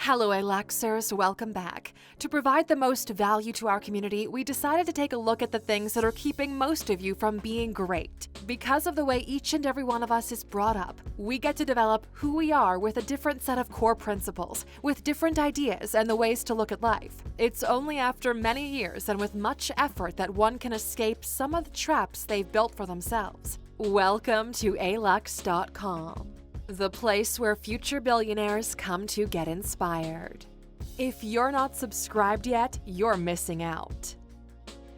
Hello, Aluxers, welcome back. To provide the most value to our community, we decided to take a look at the things that are keeping most of you from being great. Because of the way each and every one of us is brought up, we get to develop who we are with a different set of core principles, with different ideas and the ways to look at life. It's only after many years and with much effort that one can escape some of the traps they've built for themselves. Welcome to Alux.com. The place where future billionaires come to get inspired. If you're not subscribed yet, you're missing out.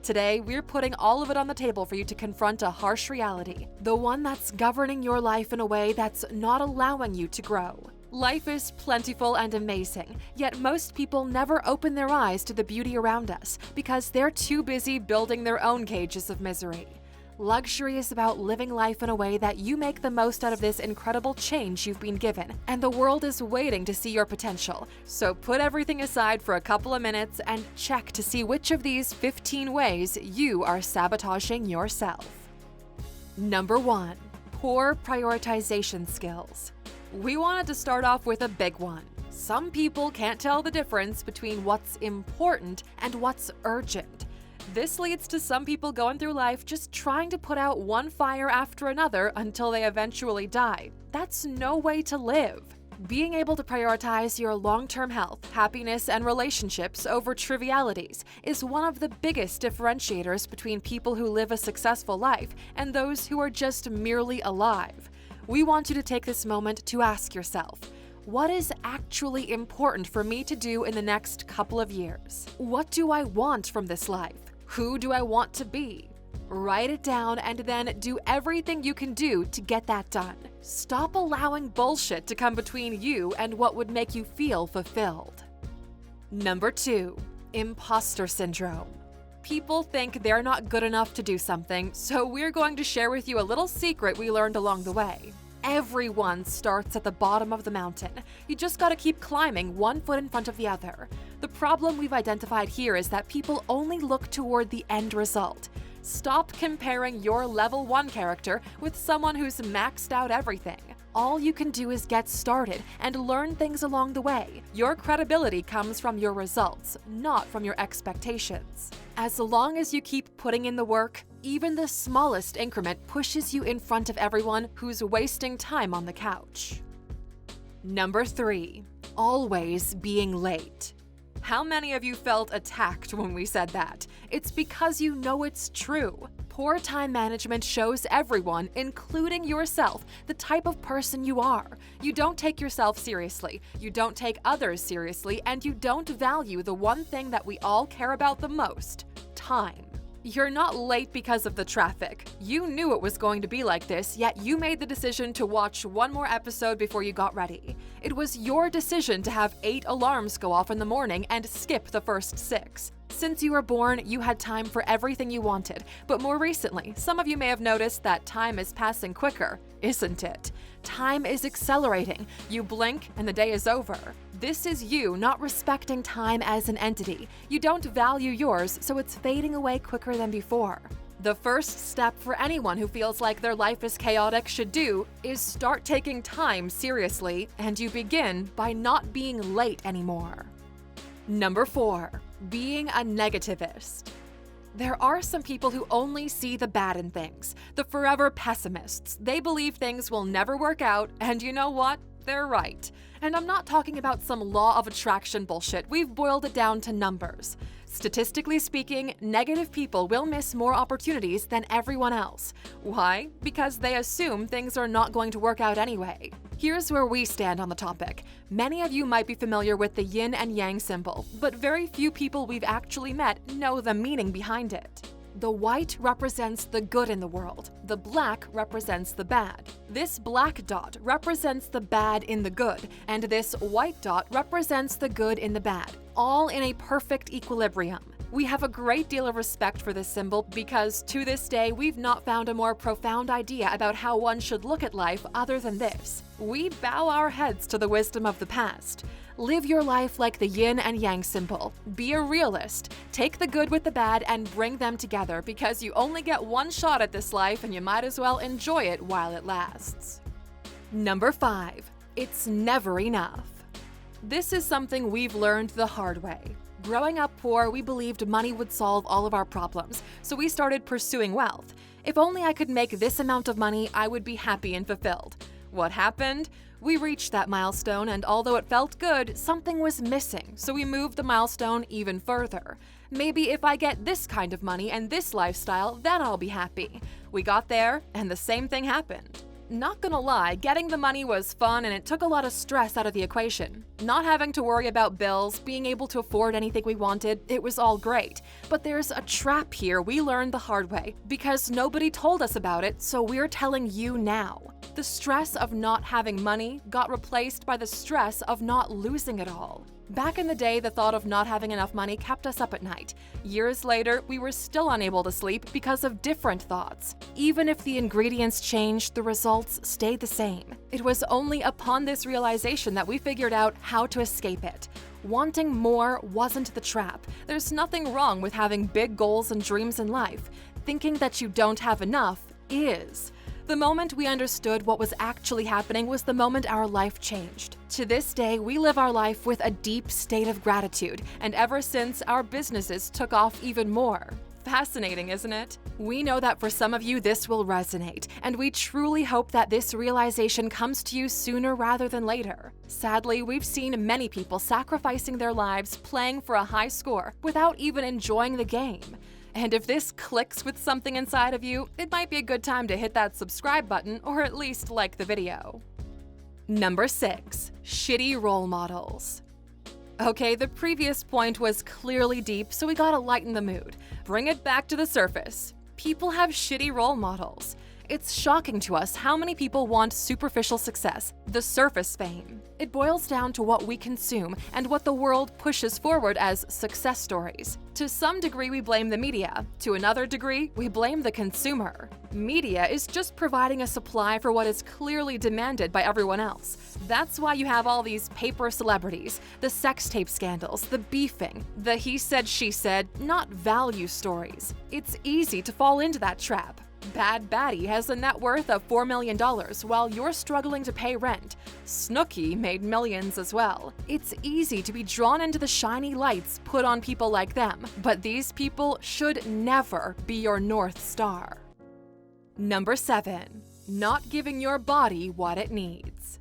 Today, we're putting all of it on the table for you to confront a harsh reality, the one that's governing your life in a way that's not allowing you to grow. Life is plentiful and amazing, yet most people never open their eyes to the beauty around us because they're too busy building their own cages of misery. Luxury is about living life in a way that you make the most out of this incredible change you've been given, and the world is waiting to see your potential. So put everything aside for a couple of minutes and check to see which of these 15 ways you are sabotaging yourself. Number 1. Poor prioritization skills. We wanted to start off with a big one. Some people can't tell the difference between what's important and what's urgent. This leads to some people going through life just trying to put out one fire after another until they eventually die. That's no way to live. Being able to prioritize your long-term health, happiness, and relationships over trivialities is one of the biggest differentiators between people who live a successful life and those who are just merely alive. We want you to take this moment to ask yourself, what is actually important for me to do in the next couple of years? What do I want from this life? Who do I want to be? Write it down and then do everything you can do to get that done. Stop allowing bullshit to come between you and what would make you feel fulfilled. Number 2. Imposter syndrome. People think they're not good enough to do something, so we're going to share with you a little secret we learned along the way. Everyone starts at the bottom of the mountain. You just gotta keep climbing one foot in front of the other. The problem we've identified here is that people only look toward the end result. Stop comparing your level 1 character with someone who's maxed out everything. All you can do is get started and learn things along the way. Your credibility comes from your results, not from your expectations. As long as you keep putting in the work, even the smallest increment pushes you in front of everyone who's wasting time on the couch. Number 3. Always being late. How many of you felt attacked when we said that? It's because you know it's true. Poor time management shows everyone, including yourself, the type of person you are. You don't take yourself seriously, you don't take others seriously, and you don't value the one thing that we all care about the most: time. You're not late because of the traffic. You knew it was going to be like this, yet you made the decision to watch one more episode before you got ready. It was your decision to have 8 alarms go off in the morning and skip the first 6. Since you were born, you had time for everything you wanted, but more recently, some of you may have noticed that time is passing quicker, isn't it? Time is accelerating. You blink and the day is over. This is you not respecting time as an entity. You don't value yours, so it's fading away quicker than before. The first step for anyone who feels like their life is chaotic should do is start taking time seriously, and you begin by not being late anymore. Number 4. Being a negativist. There are some people who only see the bad in things, the forever pessimists. They believe things will never work out, and you know what? They're right. And I'm not talking about some law of attraction bullshit. We've boiled it down to numbers. Statistically speaking, negative people will miss more opportunities than everyone else. Why? Because they assume things are not going to work out anyway. Here's where we stand on the topic. Many of you might be familiar with the yin and yang symbol, but very few people we've actually met know the meaning behind it. The white represents the good in the world. The black represents the bad. This black dot represents the bad in the good, and this white dot represents the good in the bad, all in a perfect equilibrium. We have a great deal of respect for this symbol because, to this day, we've not found a more profound idea about how one should look at life other than this. We bow our heads to the wisdom of the past. Live your life like the yin and yang symbol. Be a realist. Take the good with the bad and bring them together because you only get one shot at this life and you might as well enjoy it while it lasts. Number 5. It's never enough. This is something we've learned the hard way. Growing up poor, we believed money would solve all of our problems, so we started pursuing wealth. If only I could make this amount of money, I would be happy and fulfilled. What happened? We reached that milestone, and although it felt good, something was missing, so we moved the milestone even further. Maybe if I get this kind of money and this lifestyle, then I'll be happy. We got there, and the same thing happened. Not gonna lie, getting the money was fun and it took a lot of stress out of the equation. Not having to worry about bills, being able to afford anything we wanted, it was all great. But there's a trap here we learned the hard way, because nobody told us about it, so we're telling you now. The stress of not having money got replaced by the stress of not losing it all. Back in the day, the thought of not having enough money kept us up at night. Years later, we were still unable to sleep because of different thoughts. Even if the ingredients changed, the results stayed the same. It was only upon this realization that we figured out how to escape it. Wanting more wasn't the trap. There's nothing wrong with having big goals and dreams in life. Thinking that you don't have enough is. The moment we understood what was actually happening was the moment our life changed. To this day, we live our life with a deep state of gratitude, and ever since, our businesses took off even more. Fascinating, isn't it? We know that for some of you, this will resonate, and we truly hope that this realization comes to you sooner rather than later. Sadly, we've seen many people sacrificing their lives playing for a high score without even enjoying the game. And if this clicks with something inside of you, it might be a good time to hit that subscribe button or at least like the video. Number 6. Shitty role models. Okay, the previous point was clearly deep, so we gotta lighten the mood. Bring it back to the surface. People have shitty role models. It's shocking to us how many people want superficial success, the surface fame. It boils down to what we consume and what the world pushes forward as success stories. To some degree, we blame the media. To another degree, we blame the consumer. Media is just providing a supply for what is clearly demanded by everyone else. That's why you have all these paper celebrities, the sex tape scandals, the beefing, the he said, she said, not value stories. It's easy to fall into that trap. Bad Baddie has a net worth of $4 million while you're struggling to pay rent. Snooki made millions as well. It's easy to be drawn into the shiny lights put on people like them, but these people should never be your North Star. Number 7. Not giving your body what it needs.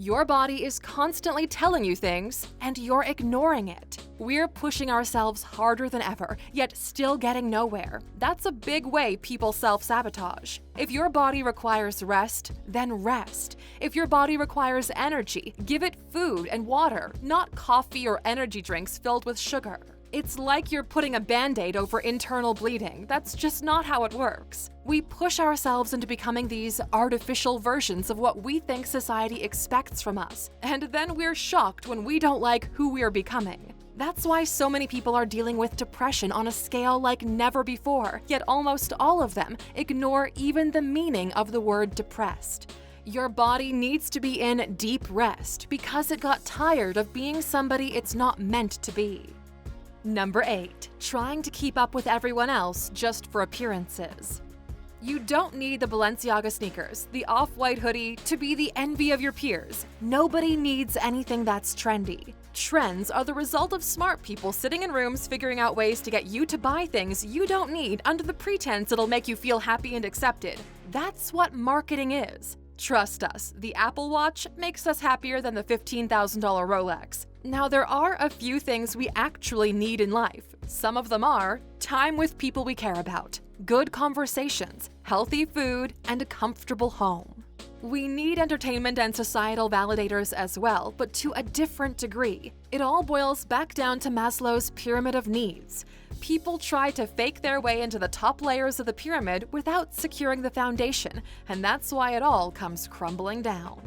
Your body is constantly telling you things, and you're ignoring it. We're pushing ourselves harder than ever, yet still getting nowhere. That's a big way people self-sabotage. If your body requires rest, then rest. If your body requires energy, give it food and water, not coffee or energy drinks filled with sugar. It's like you're putting a Band-Aid over internal bleeding. That's just not how it works. We push ourselves into becoming these artificial versions of what we think society expects from us, and then we're shocked when we don't like who we're becoming. That's why so many people are dealing with depression on a scale like never before, yet almost all of them ignore even the meaning of the word depressed. Your body needs to be in deep rest because it got tired of being somebody it's not meant to be. Number 8. Trying to keep up with everyone else just for appearances. You don't need the Balenciaga sneakers, the off-white hoodie to be the envy of your peers. Nobody needs anything that's trendy. Trends are the result of smart people sitting in rooms figuring out ways to get you to buy things you don't need under the pretense it'll make you feel happy and accepted. That's what marketing is. Trust us, the Apple Watch makes us happier than the $15,000 Rolex. Now, there are a few things we actually need in life. Some of them are time with people we care about, good conversations, healthy food, and a comfortable home. We need entertainment and societal validators as well, but to a different degree. It all boils back down to Maslow's pyramid of needs. People try to fake their way into the top layers of the pyramid without securing the foundation, and that's why it all comes crumbling down.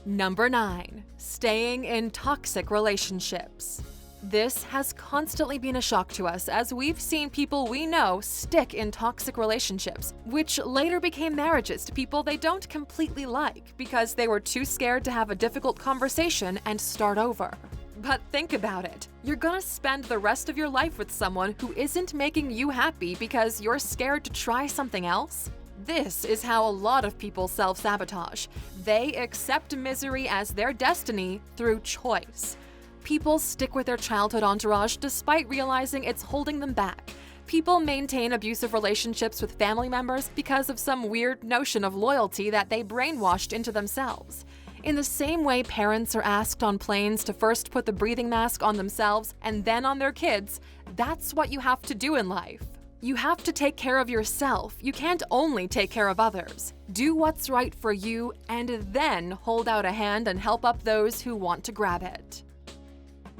Number 9. Staying in toxic relationships. This has constantly been a shock to us as we've seen people we know stick in toxic relationships, which later became marriages to people they don't completely like because they were too scared to have a difficult conversation and start over. But think about it. You're gonna spend the rest of your life with someone who isn't making you happy because you're scared to try something else? This is how a lot of people self-sabotage. They accept misery as their destiny through choice. People stick with their childhood entourage despite realizing it's holding them back. People maintain abusive relationships with family members because of some weird notion of loyalty that they brainwashed into themselves. In the same way parents are asked on planes to first put the breathing mask on themselves and then on their kids, that's what you have to do in life. You have to take care of yourself. You can't only take care of others. Do what's right for you and then hold out a hand and help up those who want to grab it.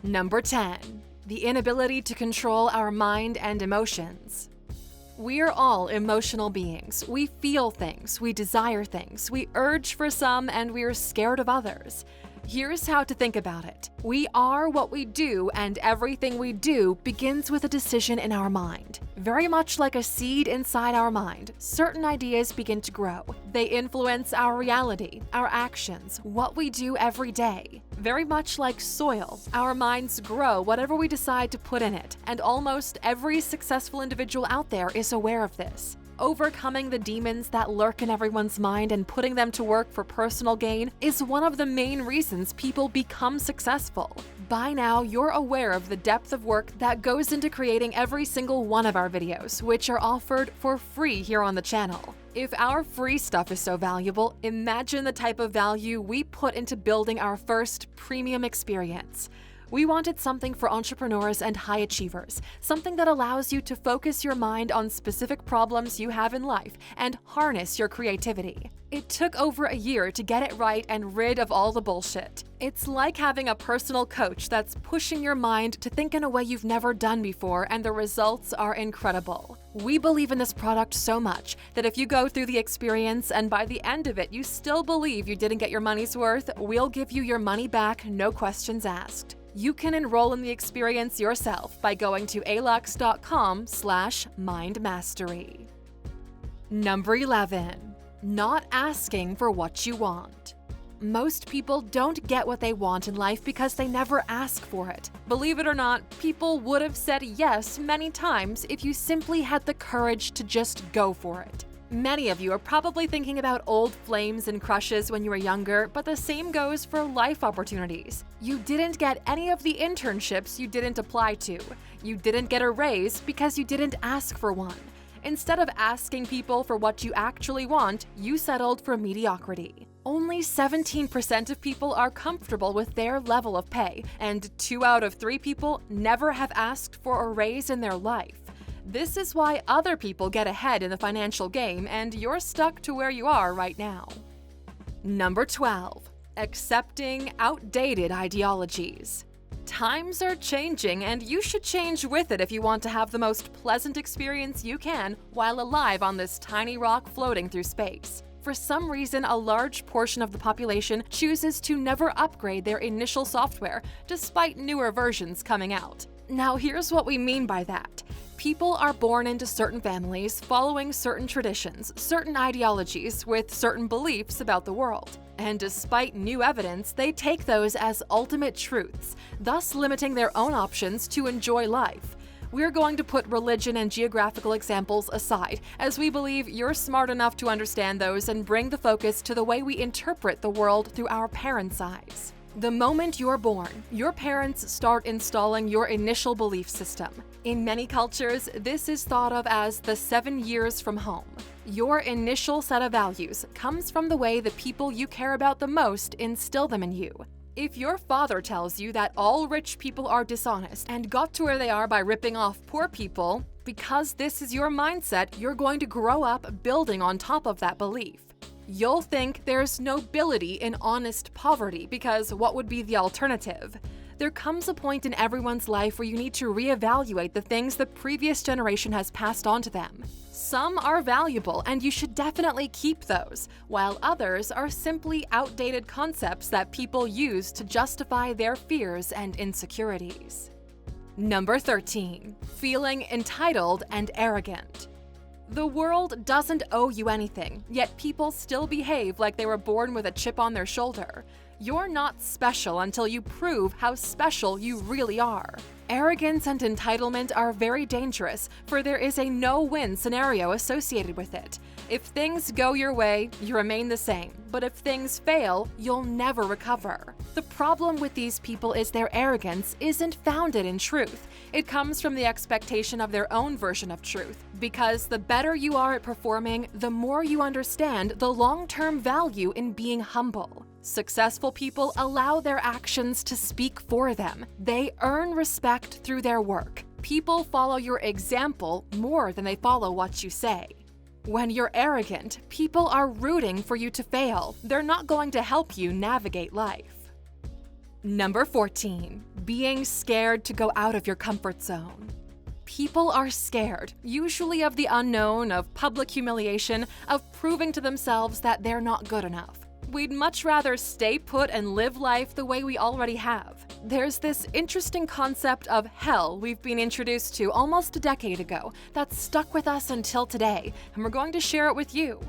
Number 10. The inability to control our mind and emotions. We're all emotional beings. We feel things, we desire things, we urge for some, and we're scared of others. Here's how to think about it. We are what we do, and everything we do begins with a decision in our mind. Very much like a seed inside our mind, certain ideas begin to grow. They influence our reality, our actions, what we do every day. Very much like soil, our minds grow whatever we decide to put in it, and almost every successful individual out there is aware of this. Overcoming the demons that lurk in everyone's mind and putting them to work for personal gain is one of the main reasons people become successful. By now, you're aware of the depth of work that goes into creating every single one of our videos, which are offered for free here on the channel. If our free stuff is so valuable, imagine the type of value we put into building our first premium experience. We wanted something for entrepreneurs and high achievers, something that allows you to focus your mind on specific problems you have in life and harness your creativity. It took over a year to get it right and rid of all the bullshit. It's like having a personal coach that's pushing your mind to think in a way you've never done before, and the results are incredible. We believe in this product so much that if you go through the experience and by the end of it you still believe you didn't get your money's worth, we'll give you your money back, no questions asked. You can enroll in the experience yourself by going to Alux.com/mindmastery. Number 11. Not asking for what you want. Most people don't get what they want in life because they never ask for it. Believe it or not, people would have said yes many times if you simply had the courage to just go for it. Many of you are probably thinking about old flames and crushes when you were younger, but the same goes for life opportunities. You didn't get any of the internships you didn't apply to. You didn't get a raise because you didn't ask for one. Instead of asking people for what you actually want, you settled for mediocrity. Only 17% of people are comfortable with their level of pay, and 2 out of 3 people never have asked for a raise in their life. This is why other people get ahead in the financial game and you're stuck to where you are right now. Number 12. Accepting outdated ideologies. Times are changing and you should change with it if you want to have the most pleasant experience you can while alive on this tiny rock floating through space. For some reason, a large portion of the population chooses to never upgrade their initial software despite newer versions coming out. Now, here's what we mean by that. People are born into certain families, following certain traditions, certain ideologies, with certain beliefs about the world. And despite new evidence, they take those as ultimate truths, thus limiting their own options to enjoy life. We're going to put religion and geographical examples aside, as we believe you're smart enough to understand those and bring the focus to the way we interpret the world through our parents' eyes. The moment you're born, your parents start installing your initial belief system. In many cultures, this is thought of as the 7 years from home. Your initial set of values comes from the way the people you care about the most instill them in you. If your father tells you that all rich people are dishonest and got to where they are by ripping off poor people, because this is your mindset, you're going to grow up building on top of that belief. You'll think there's nobility in honest poverty because what would be the alternative? There comes a point in everyone's life where you need to reevaluate the things the previous generation has passed on to them. Some are valuable and you should definitely keep those, while others are simply outdated concepts that people use to justify their fears and insecurities. Number 13. Feeling entitled and arrogant. The world doesn't owe you anything, yet people still behave like they were born with a chip on their shoulder. You're not special until you prove how special you really are. Arrogance and entitlement are very dangerous, for there is a no-win scenario associated with it. If things go your way, you remain the same, but if things fail, you'll never recover. The problem with these people is their arrogance isn't founded in truth. It comes from the expectation of their own version of truth, because the better you are at performing, the more you understand the long-term value in being humble. Successful people allow their actions to speak for them. They earn respect through their work. People follow your example more than they follow what you say. When you're arrogant, people are rooting for you to fail. They're not going to help you navigate life. Number 14, being scared to go out of your comfort zone. People are scared, usually of the unknown, of public humiliation, of proving to themselves that they're not good enough. We'd much rather stay put and live life the way we already have. There's this interesting concept of hell we've been introduced to almost a decade ago that's stuck with us until today, and we're going to share it with you.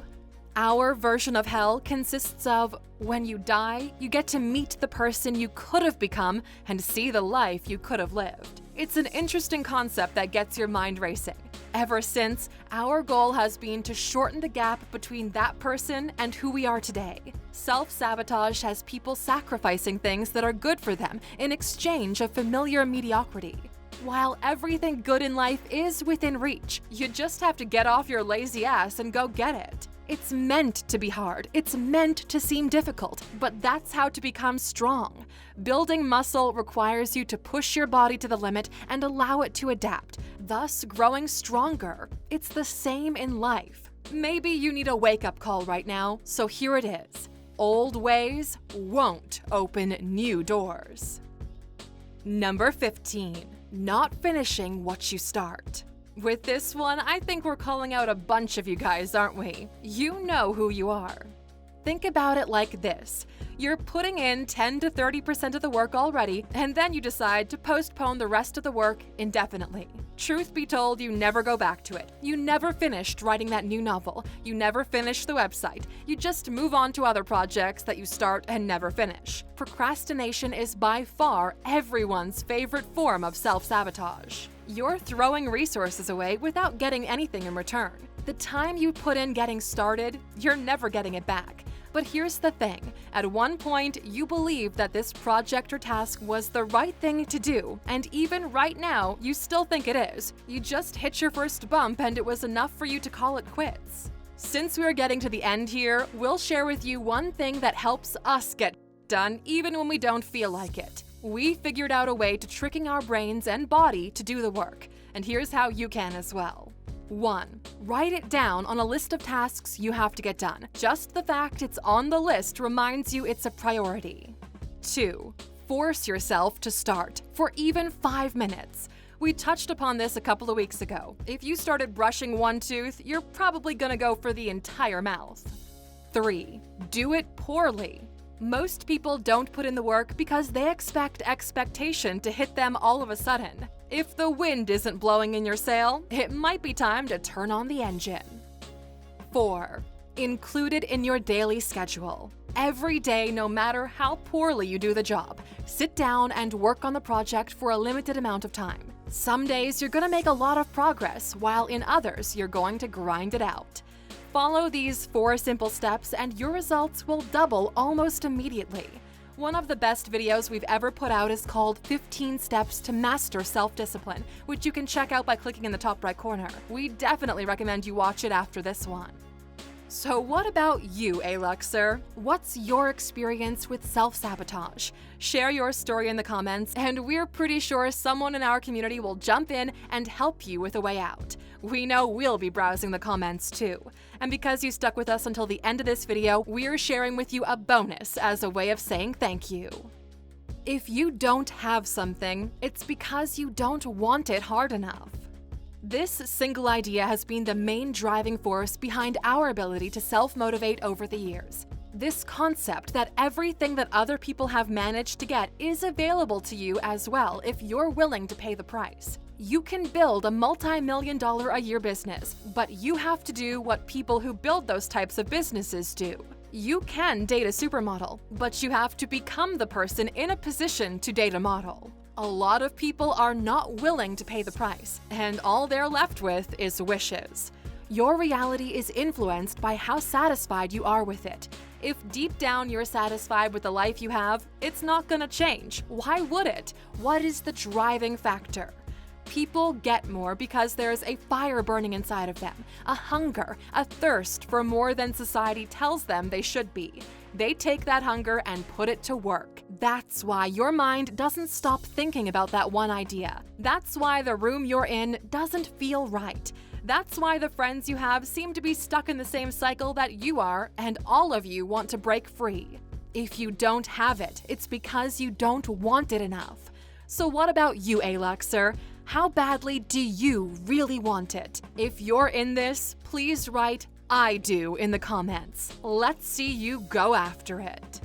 Our version of hell consists of when you die, you get to meet the person you could have become and see the life you could have lived. It's an interesting concept that gets your mind racing. Ever since, our goal has been to shorten the gap between that person and who we are today. Self-sabotage has people sacrificing things that are good for them in exchange of familiar mediocrity. While everything good in life is within reach, you just have to get off your lazy ass and go get it. It's meant to be hard, it's meant to seem difficult, but that's how to become strong. Building muscle requires you to push your body to the limit and allow it to adapt, thus growing stronger. It's the same in life. Maybe you need a wake-up call right now, so here it is. Old ways won't open new doors. Number 15, not finishing what you start. With this one, I think we're calling out a bunch of you guys, aren't we? You know who you are. Think about it like this. You're putting in 10 to 30% of the work already, and then you decide to postpone the rest of the work indefinitely. Truth be told, you never go back to it. You never finished writing that new novel. You never finish the website. You just move on to other projects that you start and never finish. Procrastination is by far everyone's favorite form of self-sabotage. You're throwing resources away without getting anything in return. The time you put in getting started, you're never getting it back. But here's the thing, at one point you believed that this project or task was the right thing to do, and even right now you still think it is. You just hit your first bump and it was enough for you to call it quits. Since we're getting to the end here, we'll share with you one thing that helps us get done even when we don't feel like it. We figured out a way to tricking our brains and body to do the work, and here's how you can as well. 1. Write it down on a list of tasks you have to get done. Just the fact it's on the list reminds you it's a priority. 2. Force yourself to start for even 5 minutes. We touched upon this a couple of weeks ago. If you started brushing one tooth, you're probably gonna go for the entire mouth. 3. Do it poorly. Most people don't put in the work because they expect expectation to hit them all of a sudden. If the wind isn't blowing in your sail, it might be time to turn on the engine. 4. Include it in your daily schedule. Every day, no matter how poorly you do the job, sit down and work on the project for a limited amount of time. Some days you're gonna make a lot of progress, while in others you're going to grind it out. Follow these 4 simple steps and your results will double almost immediately. One of the best videos we've ever put out is called 15 Steps to Master Self-Discipline, which you can check out by clicking in the top right corner. We definitely recommend you watch it after this one. So what about you, Aluxer? What's your experience with self-sabotage? Share your story in the comments, and we're pretty sure someone in our community will jump in and help you with a way out. We know we'll be browsing the comments too. And because you stuck with us until the end of this video, we're sharing with you a bonus as a way of saying thank you. If you don't have something, it's because you don't want it hard enough. This single idea has been the main driving force behind our ability to self-motivate over the years. This concept that everything that other people have managed to get is available to you as well if you're willing to pay the price. You can build a multi-million-dollar-a-year business, but you have to do what people who build those types of businesses do. You can date a supermodel, but you have to become the person in a position to date a model. A lot of people are not willing to pay the price, and all they're left with is wishes. Your reality is influenced by how satisfied you are with it. If deep down you're satisfied with the life you have, it's not gonna change. Why would it? What is the driving factor? People get more because there's a fire burning inside of them, a hunger, a thirst for more than society tells them they should be. They take that hunger and put it to work. That's why your mind doesn't stop thinking about that one idea. That's why the room you're in doesn't feel right. That's why the friends you have seem to be stuck in the same cycle that you are, and all of you want to break free. If you don't have it, it's because you don't want it enough. So what about you, Aluxer? How badly do you really want it? If you're in this, please write "I do" in the comments. Let's see you go after it.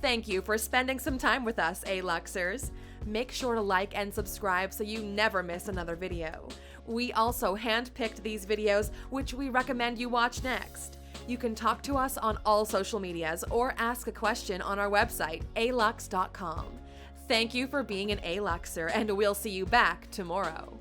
Thank you for spending some time with us, Aluxers. Make sure to like and subscribe so you never miss another video. We also handpicked these videos, which we recommend you watch next. You can talk to us on all social medias or ask a question on our website, Alux.com. Thank you for being an Aluxer, and we'll see you back tomorrow.